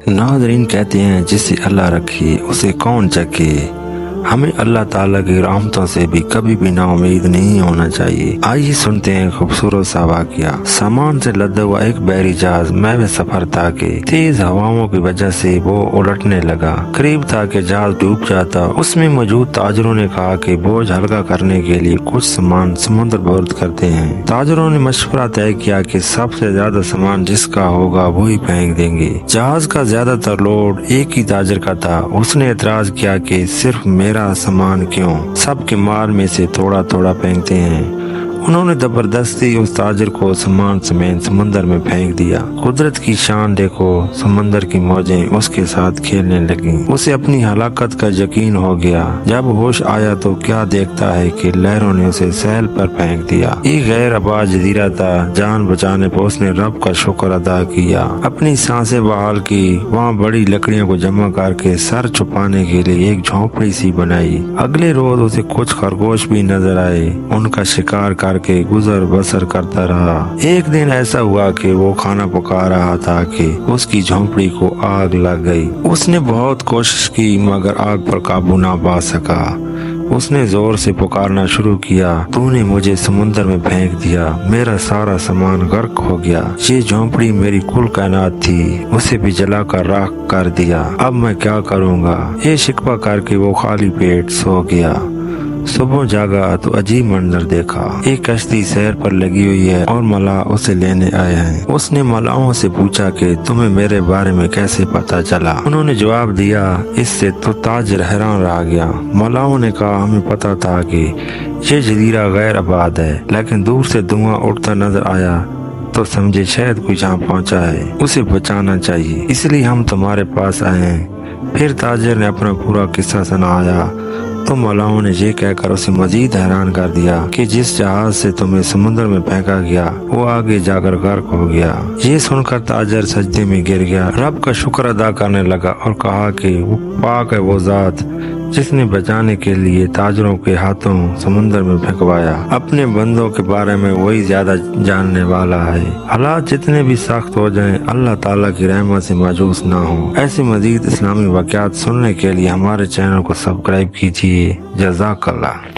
नाज़रीन कहते हैं जिसे अल्लाह रखे उसे कौन चखे। हमें अल्लाह ताला की रहमतों से भी कभी भी नाउम्मीद नहीं होना चाहिए। आइए सुनते हैं खूबसूरत सा वाक़या। सामान से लदा हुआ एक बहरी जहाज महवे सफर था कि तेज हवाओं की वजह से वो उलटने लगा। करीब था कि जहाज डूब जाता। उसमें मौजूद ताजरों ने कहा कि बोझ हल्का करने के लिए कुछ सामान समुद्र बुर्द करते हैं। ताजरों ने मशवरा तय किया कि सबसे ज्यादा सामान जिसका होगा वही फेंक देंगे। जहाज का ज्यादातर लोड एक ही ताजर का था। उसने एतराज किया कि सिर्फ मेरा सामान क्यों, सबके माल में से थोड़ा थोड़ा फेंकते हैं। उन्होंने जबरदस्ती उस ताजर को सामान समेत समंदर में फेंक दिया। कुदरत की शान देखो, समंदर की मौजें उसके साथ खेलने लगी। उसे अपनी हलाकत का यकीन हो गया। जब होश आया तो क्या देखता है कि लहरों ने उसे सैल पर फेंक दिया। एक गैर आबाद जजीरा था। जान बचाने पर उसने रब का शुक्र अदा किया, अपनी सांसें बहाल की। वहाँ बड़ी लकड़ियों को जमा करके सर छुपाने के लिए एक झोंपड़ी सी बनाई। अगले रोज उसे कुछ खरगोश भी नजर आए। उनका शिकार करके गुजर बसर करता रहा। एक दिन ऐसा हुआ कि वो खाना पका रहा था कि उसकी झोंपड़ी को आग लग गई। उसने बहुत कोशिश की मगर आग पर काबू ना पा सका। उसने जोर से पुकारना शुरू किया, तूने मुझे समुद्र में फेंक दिया, मेरा सारा सामान गर्क हो गया। ये झोंपड़ी मेरी कुल कायनात थी, उसे भी जलाकर राख कर दिया। अब मैं क्या करूँगा। ये शिकवा करके वो खाली पेट सो गया। सुबह जागा तो अजीब मंजर देखा। एक कश्ती सैर पर लगी हुई है और मलाह उसे लेने आए हैं। उसने मलाहों से पूछा कि तुम्हें मेरे बारे में कैसे पता चला। उन्होंने जवाब दिया, इससे तो ताजर हैरान रह गया। मलाहों ने कहा, हमें पता था कि ये जजीरा गैर आबाद है, लेकिन दूर से धुआं उठता नजर आया तो समझे शायद कोई जहाँ पहुँचा है, उसे बचाना चाहिए, इसलिए हम तुम्हारे पास आए हैं। फिर ताजर ने अपना पूरा किस्सा सुनाया तो मौलाओं ने ये कहकर उसे मजीद हैरान कर दिया कि जिस जहाज से तुम्हें समुद्र में फेंका गया वो आगे जाकर गर्क हो गया। ये सुनकर ताजर सजदे में गिर गया, रब का शुक्र अदा करने लगा और कहा कि वो पाक है वो जात जिसने बचाने के लिए ताजरों के हाथों समुद्र में फेंकवाया। अपने बंदों के बारे में वही ज्यादा जानने वाला है। हालात जितने भी सख्त हो जाएं, अल्लाह ताला की रहमत से मायूस ना हो। ऐसे मजीद इस्लामी वाक़यात सुनने के लिए हमारे चैनल को सब्सक्राइब कीजिए। जज़ाकल्लाह।